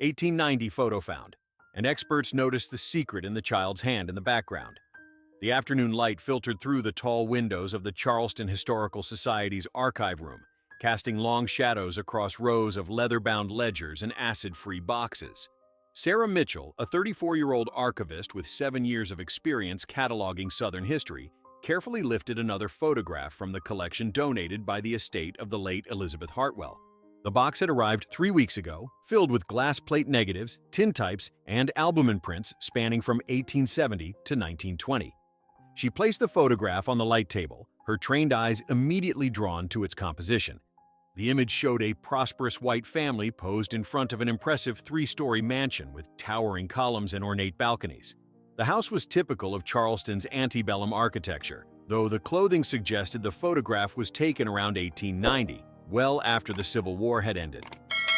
1890 photo found, and experts noticed the secret in the child's hand in the background. The afternoon light filtered through the tall windows of the Charleston Historical Society's archive room, casting long shadows across rows of leather-bound ledgers and acid-free boxes. Sarah Mitchell, a 34-year-old archivist with 7 years of experience cataloging Southern history, carefully lifted another photograph from the collection donated by the estate of the late Elizabeth Hartwell. The box had arrived 3 weeks ago, filled with glass plate negatives, tintypes, and albumin prints spanning from 1870 to 1920. She placed the photograph on the light table, her trained eyes immediately drawn to its composition. The image showed a prosperous white family posed in front of an impressive 3-story mansion with towering columns and ornate balconies. The house was typical of Charleston's antebellum architecture, though the clothing suggested the photograph was taken around 1890, well after the Civil War had ended.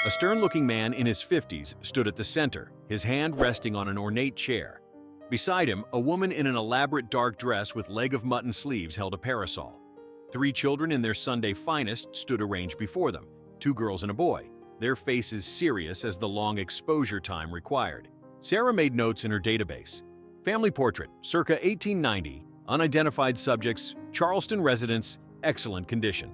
A stern-looking man in his 50s stood at the center, his hand resting on an ornate chair. Beside him, a woman in an elaborate dark dress with leg-of-mutton sleeves held a parasol. 3 children in their Sunday finest stood arranged before them, 2 girls and a boy, their faces serious as the long exposure time required. Sarah made notes in her database. Family portrait, circa 1890, unidentified subjects, Charleston residence, excellent condition.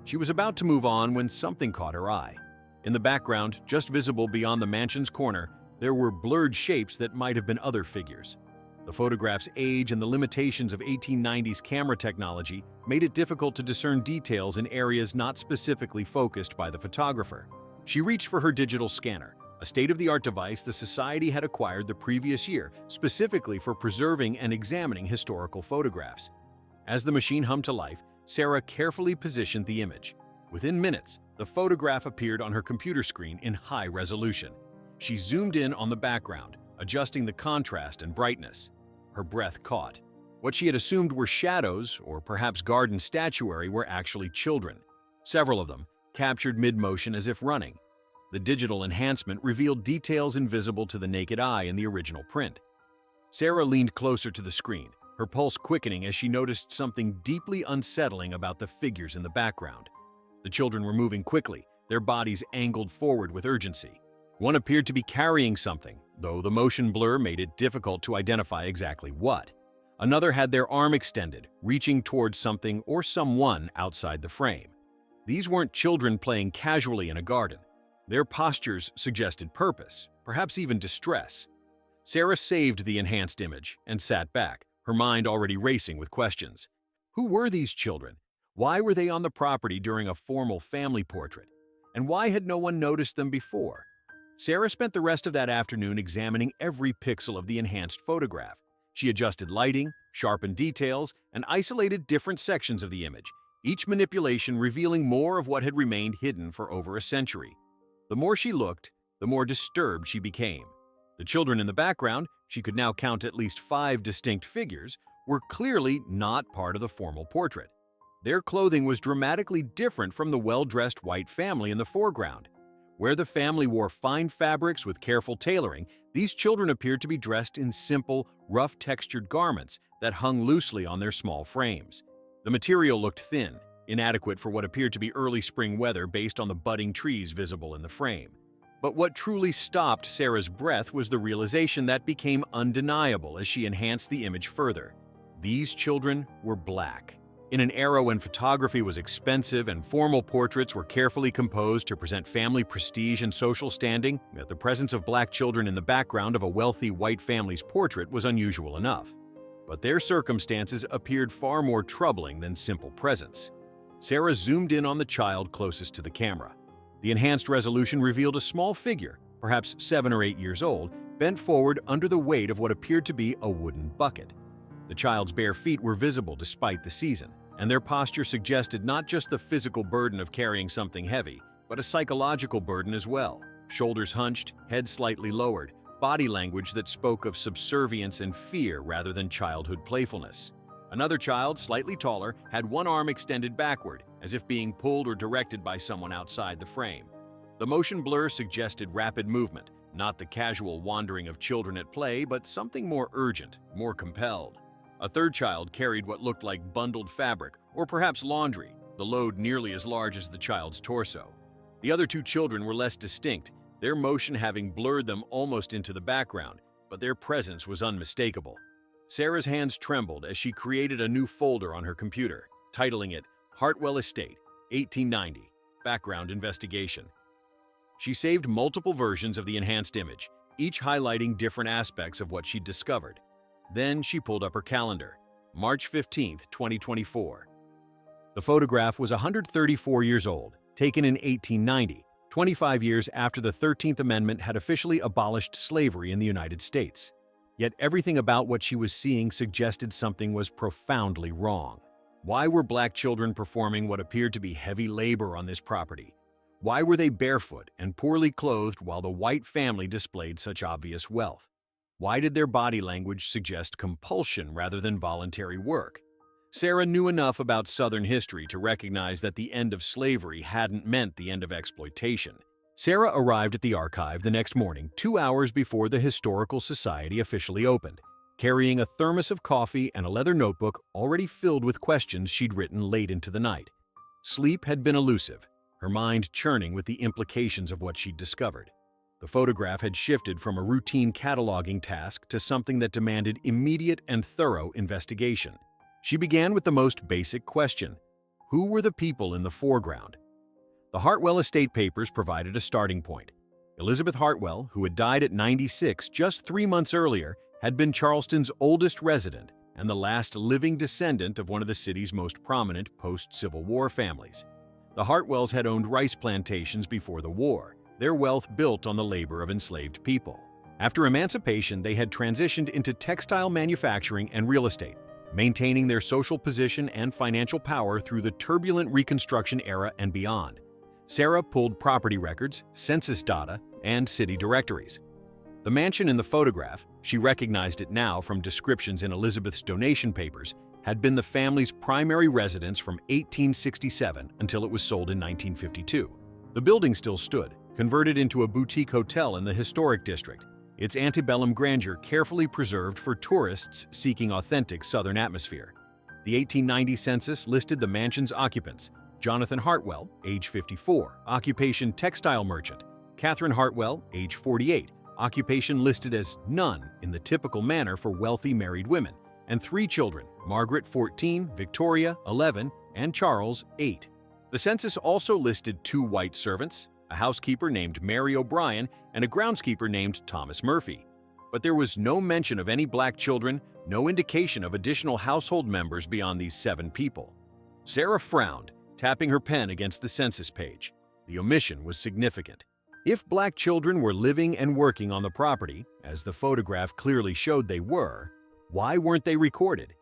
She was about to move on when something caught her eye. In the background, just visible beyond the mansion's corner, there were blurred shapes that might have been other figures. The photograph's age and the limitations of 1890's camera technology made it difficult to discern details in areas not specifically focused by the photographer. She reached for her digital scanner, a state-of-the-art device the Society had acquired the previous year specifically for preserving and examining historical photographs. As the machine hummed to life, Sarah carefully positioned the image. Within minutes, the photograph appeared on her computer screen in high resolution. She zoomed in on the background, adjusting the contrast and brightness. Her breath caught. What she had assumed were shadows, or perhaps garden statuary, were actually children. Several of them, captured mid-motion as if running. The digital enhancement revealed details invisible to the naked eye in the original print. Sarah leaned closer to the screen, her pulse quickening as she noticed something deeply unsettling about the figures in the background. The children were moving quickly, their bodies angled forward with urgency. One appeared to be carrying something, though the motion blur made it difficult to identify exactly what. Another had their arm extended, reaching towards something or someone outside the frame. These weren't children playing casually in a garden. Their postures suggested purpose, perhaps even distress. Sarah saved the enhanced image and sat back, her mind already racing with questions. Who were these children? Why were they on the property during a formal family portrait? And why had no one noticed them before? Sarah spent the rest of that afternoon examining every pixel of the enhanced photograph. She adjusted lighting, sharpened details, and isolated different sections of the image, each manipulation revealing more of what had remained hidden for over a century. The more she looked, the more disturbed she became. The children in the background, she could now count at least 5 distinct figures, were clearly not part of the formal portrait. Their clothing was dramatically different from the well-dressed white family in the foreground. Where the family wore fine fabrics with careful tailoring, these children appeared to be dressed in simple, rough-textured garments that hung loosely on their small frames. The material looked thin, inadequate for what appeared to be early spring weather based on the budding trees visible in the frame. But what truly stopped Sarah's breath was the realization that became undeniable as she enhanced the image further. These children were black. In an era when photography was expensive and formal portraits were carefully composed to present family prestige and social standing, the presence of black children in the background of a wealthy white family's portrait was unusual enough. But their circumstances appeared far more troubling than simple presence. Sarah zoomed in on the child closest to the camera. The enhanced resolution revealed a small figure, perhaps 7 or 8 years old, bent forward under the weight of what appeared to be a wooden bucket. The child's bare feet were visible despite the season, and their posture suggested not just the physical burden of carrying something heavy, but a psychological burden as well. Shoulders hunched, head slightly lowered, body language that spoke of subservience and fear rather than childhood playfulness. Another child, slightly taller, had one arm extended backward, as if being pulled or directed by someone outside the frame. The motion blur suggested rapid movement, not the casual wandering of children at play, but something more urgent, more compelled. A third child carried what looked like bundled fabric, or perhaps laundry, the load nearly as large as the child's torso. The other 2 children were less distinct, their motion having blurred them almost into the background, but their presence was unmistakable. Sarah's hands trembled as she created a new folder on her computer, titling it Hartwell Estate, 1890, Background Investigation. She saved multiple versions of the enhanced image, each highlighting different aspects of what she'd discovered. Then she pulled up her calendar, March 15, 2024. The photograph was 134 years old, taken in 1890, 25 years after the 13th Amendment had officially abolished slavery in the United States. Yet everything about what she was seeing suggested something was profoundly wrong. Why were black children performing what appeared to be heavy labor on this property? Why were they barefoot and poorly clothed while the white family displayed such obvious wealth? Why did their body language suggest compulsion rather than voluntary work? Sarah knew enough about Southern history to recognize that the end of slavery hadn't meant the end of exploitation. Sarah arrived at the archive the next morning, 2 hours before the Historical Society officially opened, carrying a thermos of coffee and a leather notebook already filled with questions she'd written late into the night. Sleep had been elusive, her mind churning with the implications of what she'd discovered. The photograph had shifted from a routine cataloging task to something that demanded immediate and thorough investigation. She began with the most basic question: who were the people in the foreground? The Hartwell estate papers provided a starting point. Elizabeth Hartwell, who had died at 96 just 3 months earlier, had been Charleston's oldest resident and the last living descendant of one of the city's most prominent post-Civil War families. The Hartwells had owned rice plantations before the war, their wealth built on the labor of enslaved people. After emancipation, they had transitioned into textile manufacturing and real estate, maintaining their social position and financial power through the turbulent Reconstruction era and beyond. Sarah pulled property records, census data, and city directories. The mansion in the photograph, she recognized it now from descriptions in Elizabeth's donation papers, had been the family's primary residence from 1867 until it was sold in 1952. The building still stood, converted into a boutique hotel in the historic district, its antebellum grandeur carefully preserved for tourists seeking authentic Southern atmosphere. The 1890 census listed the mansion's occupants: Jonathan Hartwell, age 54, occupation textile merchant; Catherine Hartwell, age 48, occupation listed as none in the typical manner for wealthy married women; and 3 children, Margaret, 14, Victoria, 11, and Charles, 8. The census also listed 2 white servants, a housekeeper named Mary O'Brien, and a groundskeeper named Thomas Murphy. But there was no mention of any black children, no indication of additional household members beyond these 7 people. Sarah frowned, tapping her pen against the census page. The omission was significant. If black children were living and working on the property, as the photograph clearly showed they were, why weren't they recorded?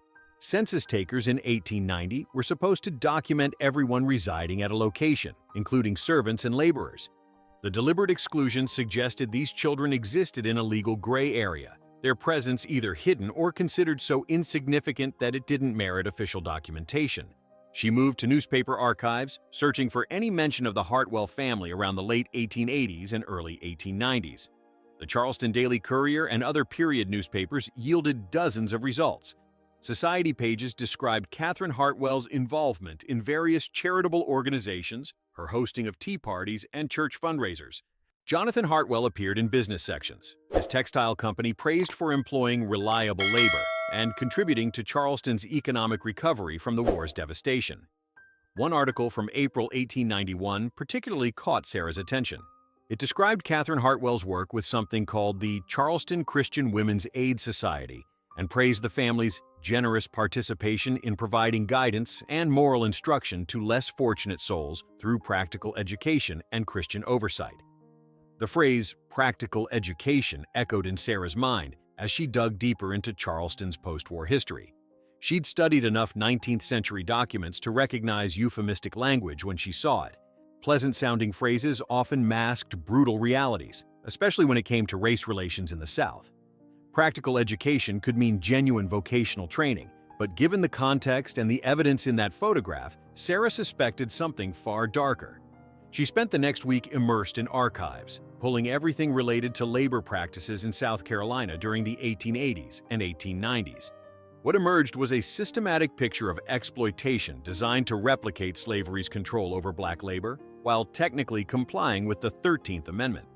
Census takers in 1890 were supposed to document everyone residing at a location, including servants and laborers. The deliberate exclusion suggested these children existed in a legal gray area, their presence either hidden or considered so insignificant that it didn't merit official documentation. She moved to newspaper archives, searching for any mention of the Hartwell family around the late 1880s and early 1890s. The Charleston Daily Courier and other period newspapers yielded dozens of results. Society pages described Catherine Hartwell's involvement in various charitable organizations, her hosting of tea parties, and church fundraisers. Jonathan Hartwell appeared in business sections, his textile company praised for employing reliable labor and contributing to Charleston's economic recovery from the war's devastation. One article from April 1891 particularly caught Sarah's attention. It described Catherine Hartwell's work with something called the Charleston Christian Women's Aid Society and praised the family's generous participation in providing guidance and moral instruction to less fortunate souls through practical education and Christian oversight. The phrase practical education echoed in Sarah's mind as she dug deeper into Charleston's post-war history. She'd studied enough 19th century documents to recognize euphemistic language when she saw it. Pleasant-sounding phrases often masked brutal realities, especially when it came to race relations in the South. Practical education could mean genuine vocational training, but given the context and the evidence in that photograph, Sarah suspected something far darker. She spent the next week immersed in archives, pulling everything related to labor practices in South Carolina during the 1880s and 1890s. What emerged was a systematic picture of exploitation designed to replicate slavery's control over black labor, while technically complying with the 13th Amendment.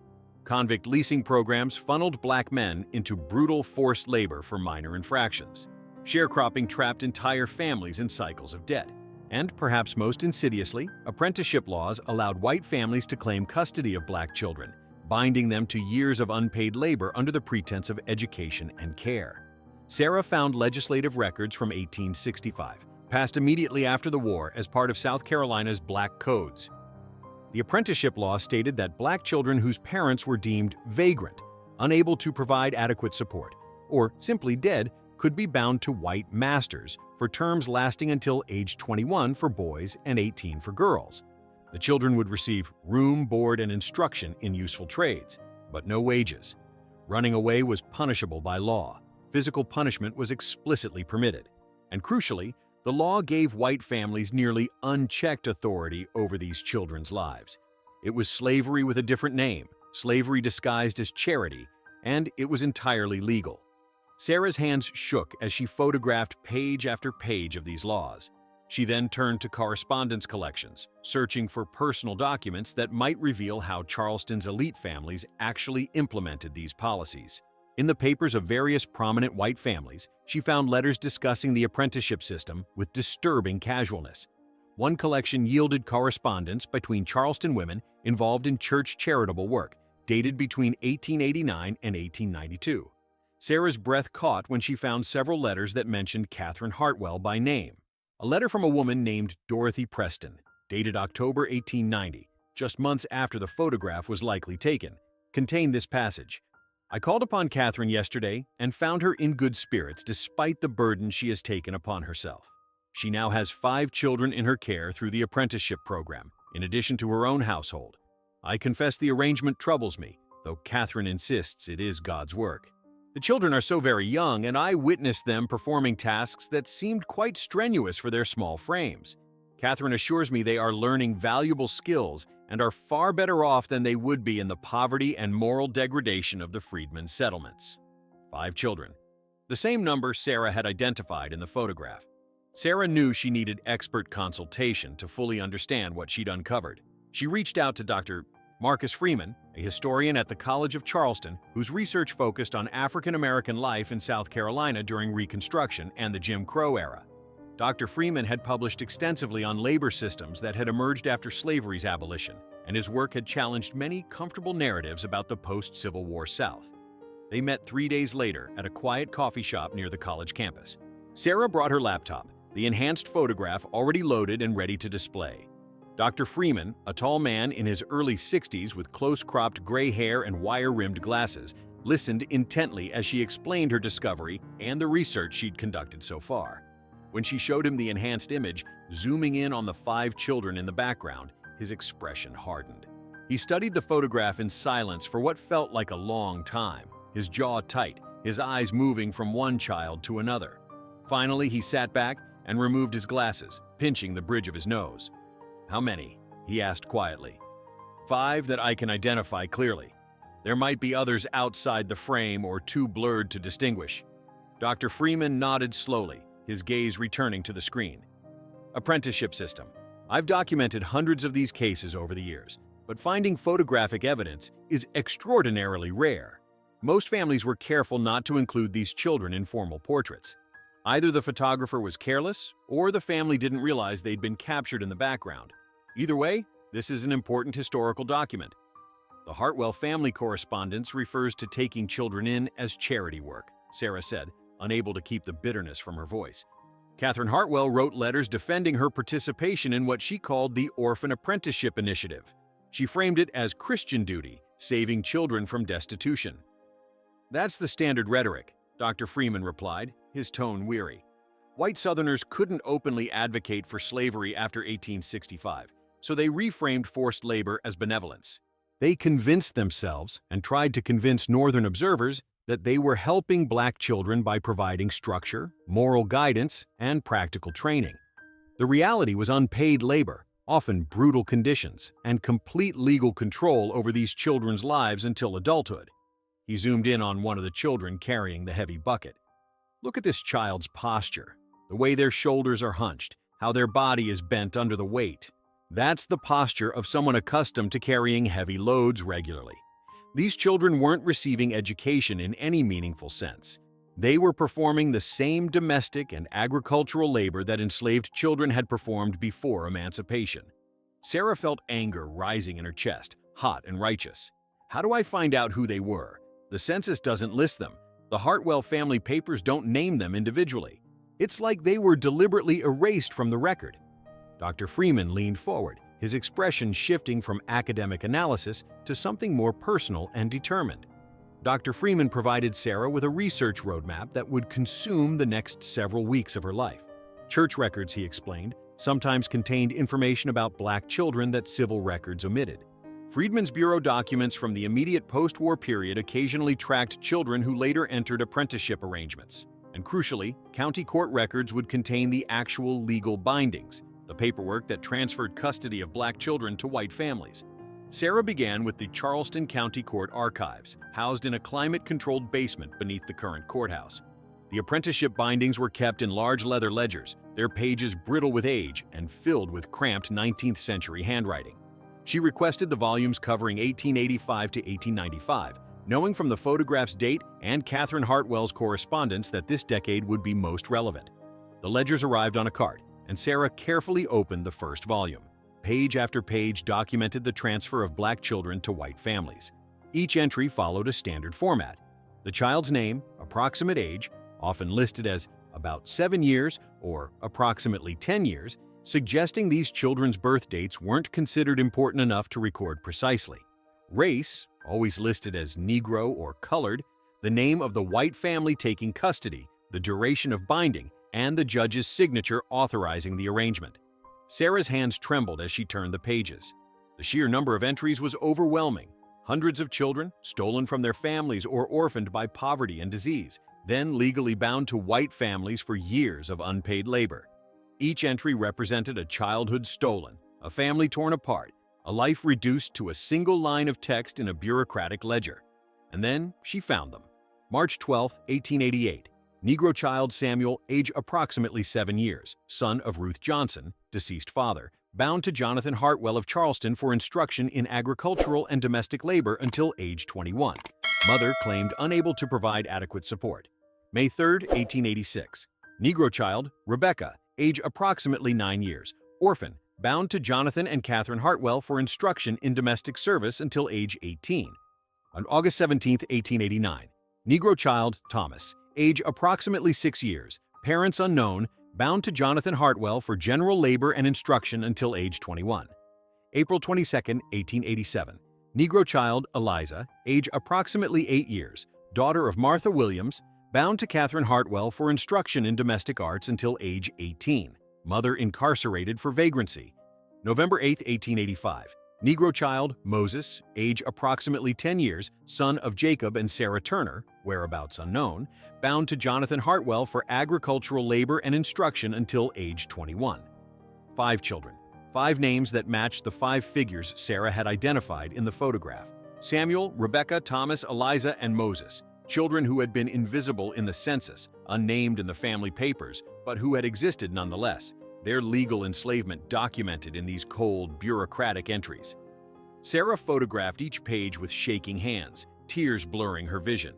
Convict leasing programs funneled black men into brutal forced labor for minor infractions. Sharecropping trapped entire families in cycles of debt. And, perhaps most insidiously, apprenticeship laws allowed white families to claim custody of black children, binding them to years of unpaid labor under the pretense of education and care. Sarah found legislative records from 1865, passed immediately after the war as part of South Carolina's Black Codes. The apprenticeship law stated that black children whose parents were deemed vagrant, unable to provide adequate support, or simply dead, could be bound to white masters for terms lasting until age 21 for boys and 18 for girls. The children would receive room, board, and instruction in useful trades, but no wages. Running away was punishable by law. Physical punishment was explicitly permitted. And crucially, the law gave white families nearly unchecked authority over these children's lives. It was slavery with a different name, slavery disguised as charity, and it was entirely legal. Sarah's hands shook as she photographed page after page of these laws. She then turned to correspondence collections, searching for personal documents that might reveal how Charleston's elite families actually implemented these policies. In the papers of various prominent white families, she found letters discussing the apprenticeship system with disturbing casualness. One collection yielded correspondence between Charleston women involved in church charitable work, dated between 1889 and 1892. Sarah's breath caught when she found several letters that mentioned Catherine Hartwell by name. A letter from a woman named Dorothy Preston, dated October 1890, just months after the photograph was likely taken, contained this passage. I called upon Catherine yesterday and found her in good spirits despite the burden she has taken upon herself. She now has 5 children in her care through the apprenticeship program, in addition to her own household. I confess the arrangement troubles me, though Catherine insists it is God's work. The children are so very young, and I witnessed them performing tasks that seemed quite strenuous for their small frames. Catherine assures me they are learning valuable skills and are far better off than they would be in the poverty and moral degradation of the freedmen's settlements. 5 children. The same number Sarah had identified in the photograph. Sarah knew she needed expert consultation to fully understand what she'd uncovered. She reached out to Dr. Marcus Freeman, a historian at the College of Charleston, whose research focused on African American life in South Carolina during Reconstruction and the Jim Crow era. Dr. Freeman had published extensively on labor systems that had emerged after slavery's abolition, and his work had challenged many comfortable narratives about the post-Civil War South. They met 3 days later at a quiet coffee shop near the college campus. Sarah brought her laptop, the enhanced photograph already loaded and ready to display. Dr. Freeman, a tall man in his early 60s with close-cropped gray hair and wire-rimmed glasses, listened intently as she explained her discovery and the research she'd conducted so far. When she showed him the enhanced image, zooming in on the 5 children in the background, his expression hardened. He studied the photograph in silence for what felt like a long time, his jaw tight, his eyes moving from one child to another. Finally, he sat back and removed his glasses, pinching the bridge of his nose. "How many?" he asked quietly. "5 that I can identify clearly. There might be others outside the frame or too blurred to distinguish." Dr. Freeman nodded slowly, his gaze returning to the screen. "Apprenticeship system. I've documented hundreds of these cases over the years, but finding photographic evidence is extraordinarily rare. Most families were careful not to include these children in formal portraits. Either the photographer was careless, or the family didn't realize they'd been captured in the background. Either way, this is an important historical document. The Hartwell family correspondence refers to taking children in as charity work," Sarah said, unable to keep the bitterness from her voice. Catherine Hartwell wrote letters defending her participation in what she called the Orphan Apprenticeship Initiative. She framed it as Christian duty, saving children from destitution. "That's the standard rhetoric," Dr. Freeman replied, his tone weary. "White Southerners couldn't openly advocate for slavery after 1865, so they reframed forced labor as benevolence. They convinced themselves, and tried to convince Northern observers, that they were helping black children by providing structure, moral guidance, and practical training. The reality was unpaid labor, often brutal conditions, and complete legal control over these children's lives until adulthood." He zoomed in on one of the children carrying the heavy bucket. "Look at this child's posture, the way their shoulders are hunched, how their body is bent under the weight. That's the posture of someone accustomed to carrying heavy loads regularly. These children weren't receiving education in any meaningful sense. They were performing the same domestic and agricultural labor that enslaved children had performed before emancipation. Sarah felt anger rising in her chest, hot and righteous. How do I find out who they were? The census doesn't list them. The Hartwell family papers don't name them individually. It's like they were deliberately erased from the record. Dr. Freeman leaned forward, his expression shifting from academic analysis to something more personal and determined. Dr. Freeman provided Sarah with a research roadmap that would consume the next several weeks of her life. Church records, he explained, sometimes contained information about Black children that civil records omitted. Freedmen's Bureau documents from the immediate post-war period occasionally tracked children who later entered apprenticeship arrangements. And crucially, county court records would contain the actual legal bindings, the paperwork that transferred custody of Black children to white families. Sarah began with the Charleston County Court archives, housed in a climate-controlled basement beneath the current courthouse. The apprenticeship bindings were kept in large leather ledgers, their pages brittle with age and filled with cramped 19th-century handwriting. She requested the volumes covering 1885 to 1895, knowing from the photograph's date and Catherine Hartwell's correspondence that this decade would be most relevant. The ledgers arrived on a cart, and Sarah carefully opened the first volume. Page after page documented the transfer of Black children to white families. Each entry followed a standard format. The child's name, approximate age, often listed as about 7 years or approximately 10 years, suggesting these children's birth dates weren't considered important enough to record precisely. Race, always listed as Negro or colored, the name of the white family taking custody, the duration of binding, and the judge's signature authorizing the arrangement. Sarah's hands trembled as she turned the pages. The sheer number of entries was overwhelming. Hundreds of children, stolen from their families or orphaned by poverty and disease, then legally bound to white families for years of unpaid labor. Each entry represented a childhood stolen, a family torn apart, a life reduced to a single line of text in a bureaucratic ledger. And then she found them. March 12, 1888. Negro child Samuel, age approximately 7 years, son of Ruth Johnson, deceased father, bound to Jonathan Hartwell of Charleston for instruction in agricultural and domestic labor until age 21. Mother claimed unable to provide adequate support. May 3, 1886. Negro child Rebecca, age approximately 9 years, orphan, bound to Jonathan and Catherine Hartwell for instruction in domestic service until age 18. On August 17, 1889. Negro child Thomas, age approximately 6 years, parents unknown, bound to Jonathan Hartwell for general labor and instruction until age 21. April 22, 1887. Negro child Eliza, age approximately 8 years, daughter of Martha Williams, bound to Catherine Hartwell for instruction in domestic arts until age 18. Mother incarcerated for vagrancy. November 8, 1885. Negro child Moses, age approximately 10 years, son of Jacob and Sarah Turner, whereabouts unknown, bound to Jonathan Hartwell for agricultural labor and instruction until age 21. 5 children. 5 names that matched the 5 figures Sarah had identified in the photograph. Samuel, Rebecca, Thomas, Eliza, and Moses. Children who had been invisible in the census, unnamed in the family papers, but who had existed nonetheless. Their legal enslavement documented in these cold, bureaucratic entries. Sarah photographed each page with shaking hands, tears blurring her vision.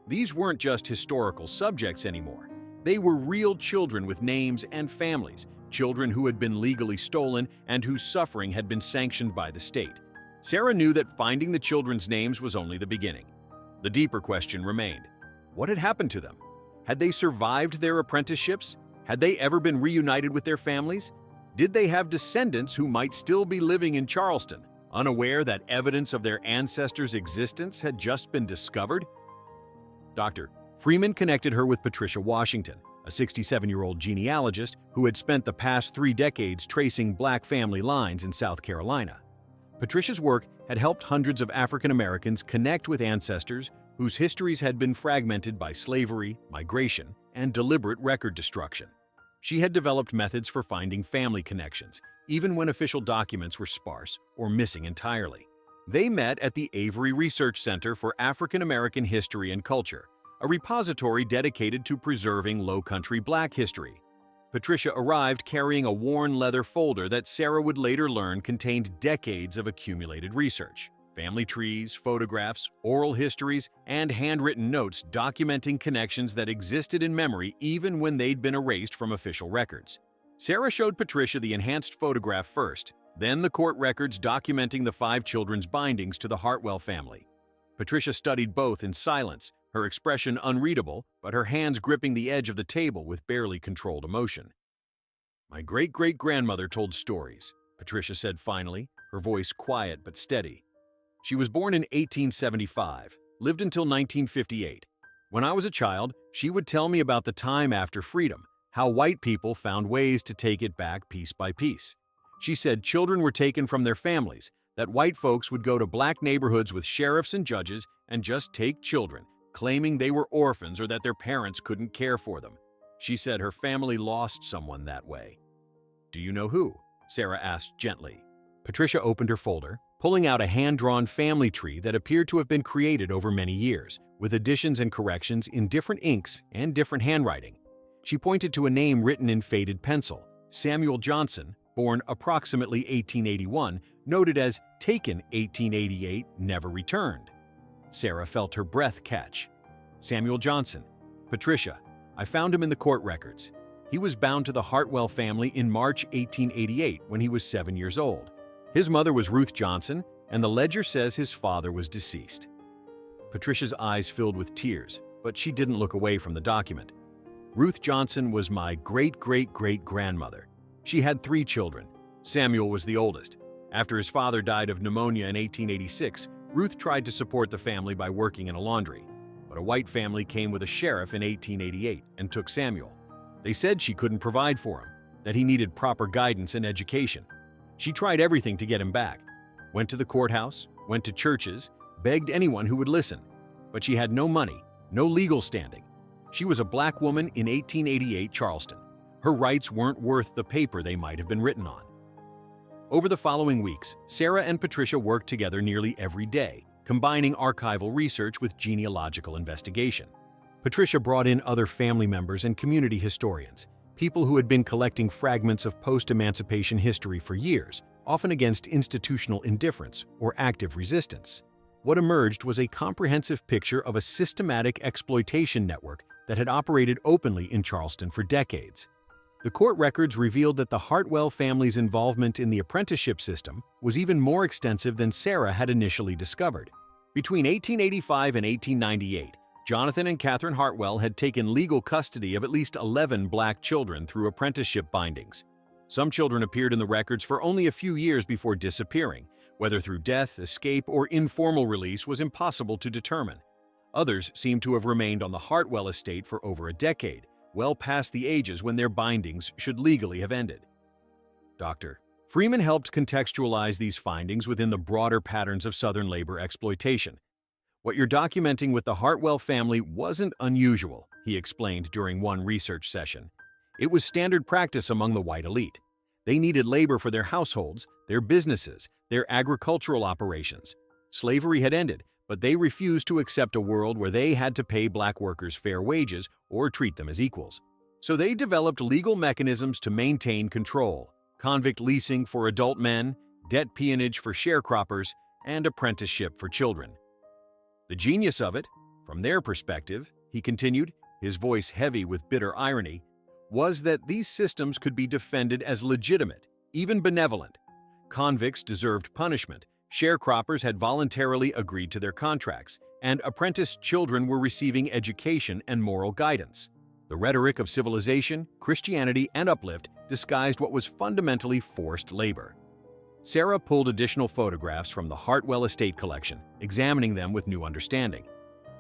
These weren't just historical subjects anymore. They were real children with names and families, children who had been legally stolen and whose suffering had been sanctioned by the state. Sarah knew that finding the children's names was only the beginning. The deeper question remained. What had happened to them? Had they survived their apprenticeships? Had they ever been reunited with their families? Did they have descendants who might still be living in Charleston, unaware that evidence of their ancestors' existence had just been discovered? Dr. Freeman connected her with Patricia Washington, a 67-year-old genealogist who had spent the past 3 decades tracing Black family lines in South Carolina. Patricia's work had helped hundreds of African Americans connect with ancestors whose histories had been fragmented by slavery, migration, and deliberate record destruction. She had developed methods for finding family connections, even when official documents were sparse or missing entirely. They met at the Avery Research Center for African American History and Culture, a repository dedicated to preserving Low-Country Black history. Patricia arrived carrying a worn leather folder that Sarah would later learn contained decades of accumulated research. family trees, photographs, oral histories, and handwritten notes documenting connections that existed in memory even when they'd been erased from official records. Sarah showed Patricia the enhanced photograph first, then the court records documenting the 5 children's bindings to the Hartwell family. Patricia studied both in silence, her expression unreadable, but her hands gripping the edge of the table with barely controlled emotion. "My great-great-grandmother told stories," Patricia said finally, her voice quiet but steady. "She was born in 1875, lived until 1958. When I was a child, she would tell me about the time after freedom, how white people found ways to take it back piece by piece. She said children were taken from their families, that white folks would go to black neighborhoods with sheriffs and judges and just take children, claiming they were orphans or that their parents couldn't care for them. She said her family lost someone that way." "Do you know who?" Sarah asked gently. Patricia opened her folder, pulling out a hand-drawn family tree that appeared to have been created over many years, with additions and corrections in different inks and different handwriting. She pointed to a name written in faded pencil, Samuel Johnson, born approximately 1881, noted as taken 1888, never returned. Sarah felt her breath catch. "Samuel Johnson. Patricia, I found him in the court records. He was bound to the Hartwell family in March 1888 when he was 7 years old. His mother was Ruth Johnson, and the ledger says his father was deceased." Patricia's eyes filled with tears, but she didn't look away from the document. "Ruth Johnson was my great-great-great-grandmother. She had 3 children. Samuel was the oldest. After his father died of pneumonia in 1886, Ruth tried to support the family by working in a laundry. But a white family came with a sheriff in 1888 and took Samuel. They said she couldn't provide for him, that he needed proper guidance and education. She tried everything to get him back. Went to the courthouse, went to churches, begged anyone who would listen. But she had no money, no legal standing. She was a black woman in 1888 Charleston. Her rights weren't worth the paper they might have been written on." Over the following weeks, Sarah and Patricia worked together nearly every day, combining archival research with genealogical investigation. Patricia brought in other family members and community historians, people who had been collecting fragments of post-emancipation history for years, often against institutional indifference or active resistance. What emerged was a comprehensive picture of a systematic exploitation network that had operated openly in Charleston for decades. The court records revealed that the Hartwell family's involvement in the apprenticeship system was even more extensive than Sarah had initially discovered. Between 1885 and 1898, Jonathan and Catherine Hartwell had taken legal custody of at least 11 black children through apprenticeship bindings. Some children appeared in the records for only a few years before disappearing. Whether through death, escape, or informal release was impossible to determine. Others seemed to have remained on the Hartwell estate for over a decade, well past the ages when their bindings should legally have ended. Dr. Freeman helped contextualize these findings within the broader patterns of Southern labor exploitation. "What you're documenting with the Hartwell family wasn't unusual," he explained during one research session. "It was standard practice among the white elite. They needed labor for their households, their businesses, their agricultural operations. Slavery had ended, but they refused to accept a world where they had to pay black workers fair wages or treat them as equals. So they developed legal mechanisms to maintain control: convict leasing for adult men, debt peonage for sharecroppers, and apprenticeship for children. The genius of it, from their perspective," he continued, his voice heavy with bitter irony, "was that these systems could be defended as legitimate, even benevolent. Convicts deserved punishment, sharecroppers had voluntarily agreed to their contracts, and apprenticed children were receiving education and moral guidance. The rhetoric of civilization, Christianity, and uplift disguised what was fundamentally forced labor." Sarah pulled additional photographs from the Hartwell estate collection, examining them with new understanding.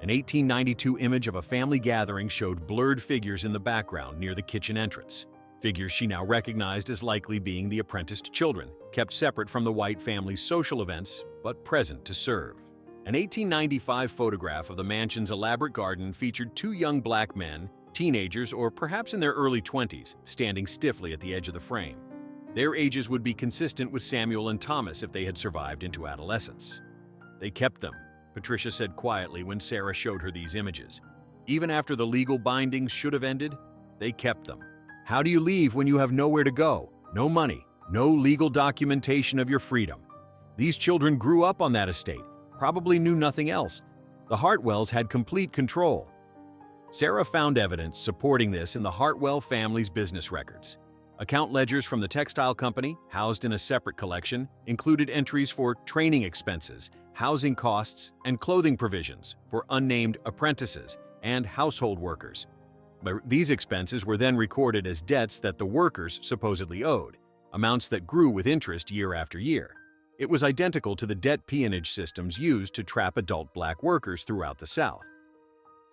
An 1892 image of a family gathering showed blurred figures in the background near the kitchen entrance. Figures she now recognized as likely being the apprenticed children, kept separate from the white family's social events, but present to serve. An 1895 photograph of the mansion's elaborate garden featured 2 young black men, teenagers or perhaps in their early 20s, standing stiffly at the edge of the frame. Their ages would be consistent with Samuel and Thomas if they had survived into adolescence. "They kept them," Patricia said quietly when Sarah showed her these images. "Even after the legal bindings should have ended, they kept them. How do you leave when you have nowhere to go? No money, no legal documentation of your freedom. These children grew up on that estate, probably knew nothing else. The Hartwells had complete control. Sarah found evidence supporting this in the Hartwell family's business records. Account ledgers from the textile company, housed in a separate collection, included entries for training expenses, housing costs, and clothing provisions for unnamed apprentices and household workers. But these expenses were then recorded as debts that the workers supposedly owed, amounts that grew with interest year after year. It was identical to the debt peonage systems used to trap adult black workers throughout the South.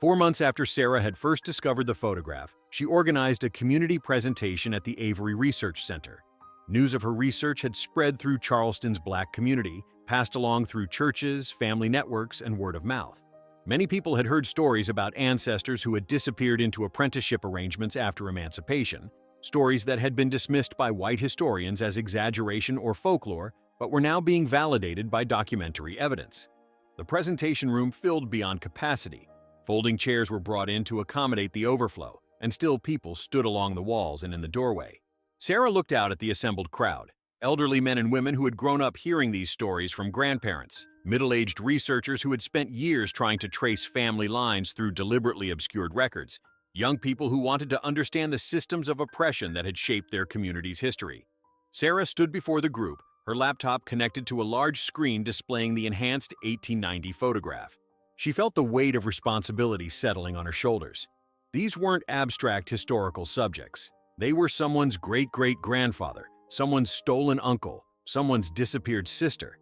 4 months after Sarah had first discovered the photograph, she organized a community presentation at the Avery Research Center. News of her research had spread through Charleston's black community, passed along through churches, family networks, and word of mouth. Many people had heard stories about ancestors who had disappeared into apprenticeship arrangements after emancipation, stories that had been dismissed by white historians as exaggeration or folklore, but were now being validated by documentary evidence. The presentation room filled beyond capacity. Folding chairs were brought in to accommodate the overflow, and still people stood along the walls and in the doorway. Sarah looked out at the assembled crowd, elderly men and women who had grown up hearing these stories from grandparents, middle-aged researchers who had spent years trying to trace family lines through deliberately obscured records, young people who wanted to understand the systems of oppression that had shaped their community's history. Sarah stood before the group, her laptop connected to a large screen displaying the enhanced 1890 photograph. She felt the weight of responsibility settling on her shoulders. These weren't abstract historical subjects. They were someone's great-great-grandfather, someone's stolen uncle, someone's disappeared sister.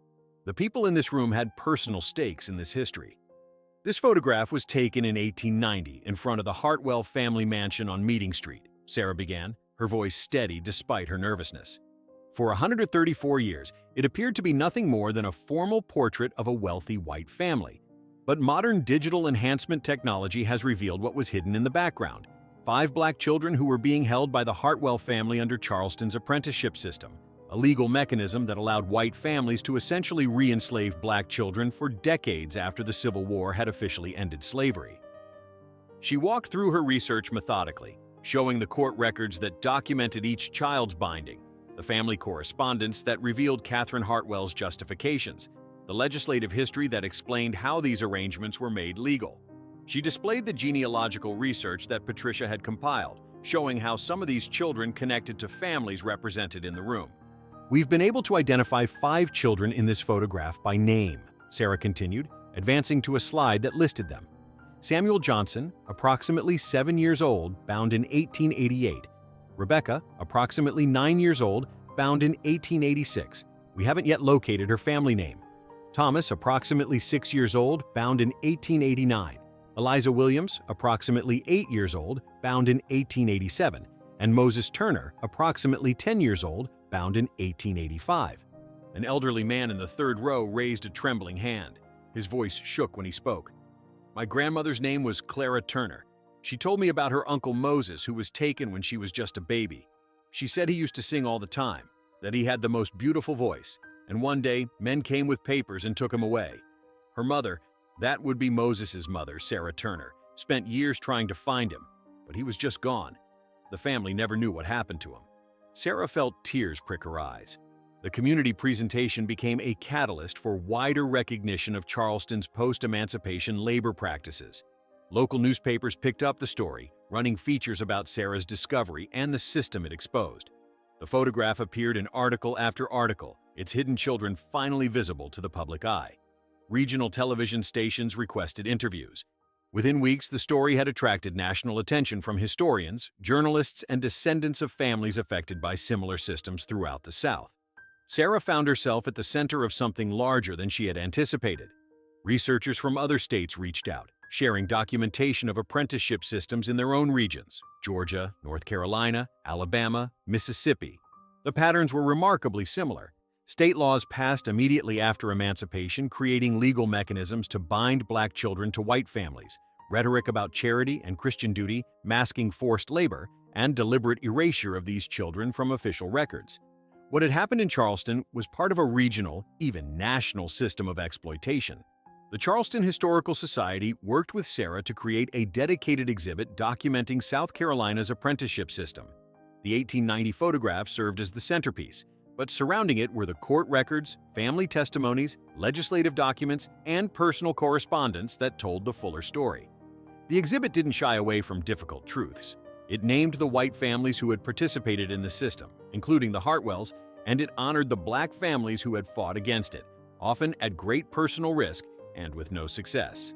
The people in this room had personal stakes in this history. This photograph was taken in 1890 in front of the Hartwell family mansion on Meeting Street, Sarah began, her voice steady despite her nervousness. For 134 years, it appeared to be nothing more than a formal portrait of a wealthy white family. But modern digital enhancement technology has revealed what was hidden in the background: 5 black children who were being held by the Hartwell family under Charleston's apprenticeship system, a legal mechanism that allowed white families to essentially re-enslave black children for decades after the Civil War had officially ended slavery. She walked through her research methodically, showing the court records that documented each child's binding, the family correspondence that revealed Catherine Hartwell's justifications, the legislative history that explained how these arrangements were made legal. She displayed the genealogical research that Patricia had compiled, showing how some of these children connected to families represented in the room. "We've been able to identify 5 children in this photograph by name," Sarah continued, advancing to a slide that listed them. Samuel Johnson, approximately 7 years old, bound in 1888. Rebecca, approximately 9 years old, bound in 1886. We haven't yet located her family name. Thomas, approximately 6 years old, bound in 1889. Eliza Williams, approximately 8 years old, bound in 1887. And Moses Turner, approximately 10 years old, bound in 1885. An elderly man in the third row raised a trembling hand. His voice shook when he spoke. "My grandmother's name was Clara Turner. She told me about her uncle Moses, who was taken when she was just a baby. She said he used to sing all the time, that he had the most beautiful voice, and one day men came with papers and took him away. Her mother, that would be Moses's mother, Sarah Turner, spent years trying to find him, but he was just gone. The family never knew what happened to him." Sarah felt tears prick her eyes. The community presentation became a catalyst for wider recognition of Charleston's post-emancipation labor practices. Local newspapers picked up the story, running features about Sarah's discovery and the system it exposed. The photograph appeared in article after article, its hidden children finally visible to the public eye. Regional television stations requested interviews. Within weeks, the story had attracted national attention from historians, journalists, and descendants of families affected by similar systems throughout the South. Sarah found herself at the center of something larger than she had anticipated. Researchers from other states reached out, sharing documentation of apprenticeship systems in their own regions: Georgia, North Carolina, Alabama, Mississippi. The patterns were remarkably similar. State laws passed immediately after emancipation, creating legal mechanisms to bind black children to white families, rhetoric about charity and Christian duty masking forced labor, and deliberate erasure of these children from official records. What had happened in Charleston was part of a regional, even national system of exploitation. The Charleston Historical Society worked with Sarah to create a dedicated exhibit documenting South Carolina's apprenticeship system. The 1890 photograph served as the centerpiece, but surrounding it were the court records, family testimonies, legislative documents, and personal correspondence that told the fuller story. The exhibit didn't shy away from difficult truths. It named the white families who had participated in the system, including the Hartwells, and it honored the black families who had fought against it, often at great personal risk and with no success.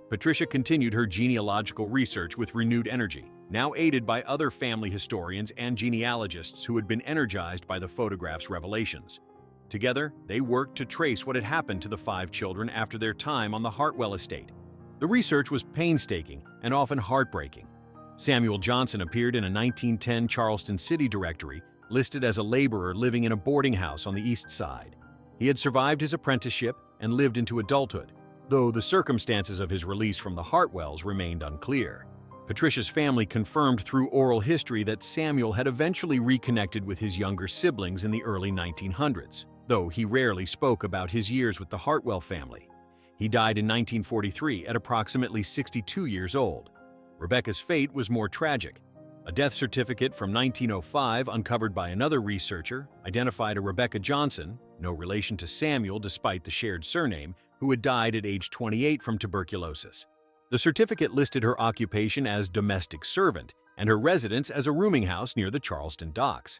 Patricia continued her genealogical research with renewed energy, now aided by other family historians and genealogists who had been energized by the photograph's revelations. Together, they worked to trace what had happened to the 5 children after their time on the Hartwell estate. The research was painstaking and often heartbreaking. Samuel Johnson appeared in a 1910 Charleston City directory, listed as a laborer living in a boarding house on the East Side. He had survived his apprenticeship and lived into adulthood, though the circumstances of his release from the Hartwells remained unclear. Patricia's family confirmed through oral history that Samuel had eventually reconnected with his younger siblings in the early 1900s, though he rarely spoke about his years with the Hartwell family. He died in 1943 at approximately 62 years old. Rebecca's fate was more tragic. A death certificate from 1905, uncovered by another researcher, identified a Rebecca Johnson, no relation to Samuel despite the shared surname, who had died at age 28 from tuberculosis. The certificate listed her occupation as domestic servant and her residence as a rooming house near the Charleston docks.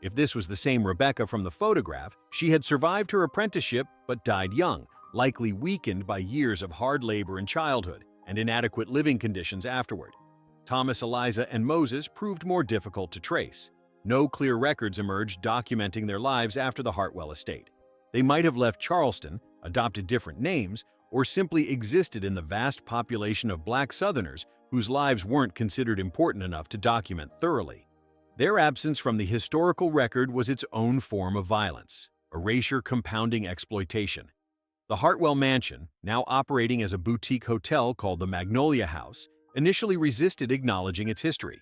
If this was the same Rebecca from the photograph, she had survived her apprenticeship but died young, likely weakened by years of hard labor in childhood and inadequate living conditions afterward. Thomas, Eliza, and Moses proved more difficult to trace. No clear records emerged documenting their lives after the Hartwell estate. They might have left Charleston, adopted different names, or simply existed in the vast population of black Southerners whose lives weren't considered important enough to document thoroughly. Their absence from the historical record was its own form of violence, erasure compounding exploitation. The Hartwell Mansion, now operating as a boutique hotel called the Magnolia House, initially resisted acknowledging its history.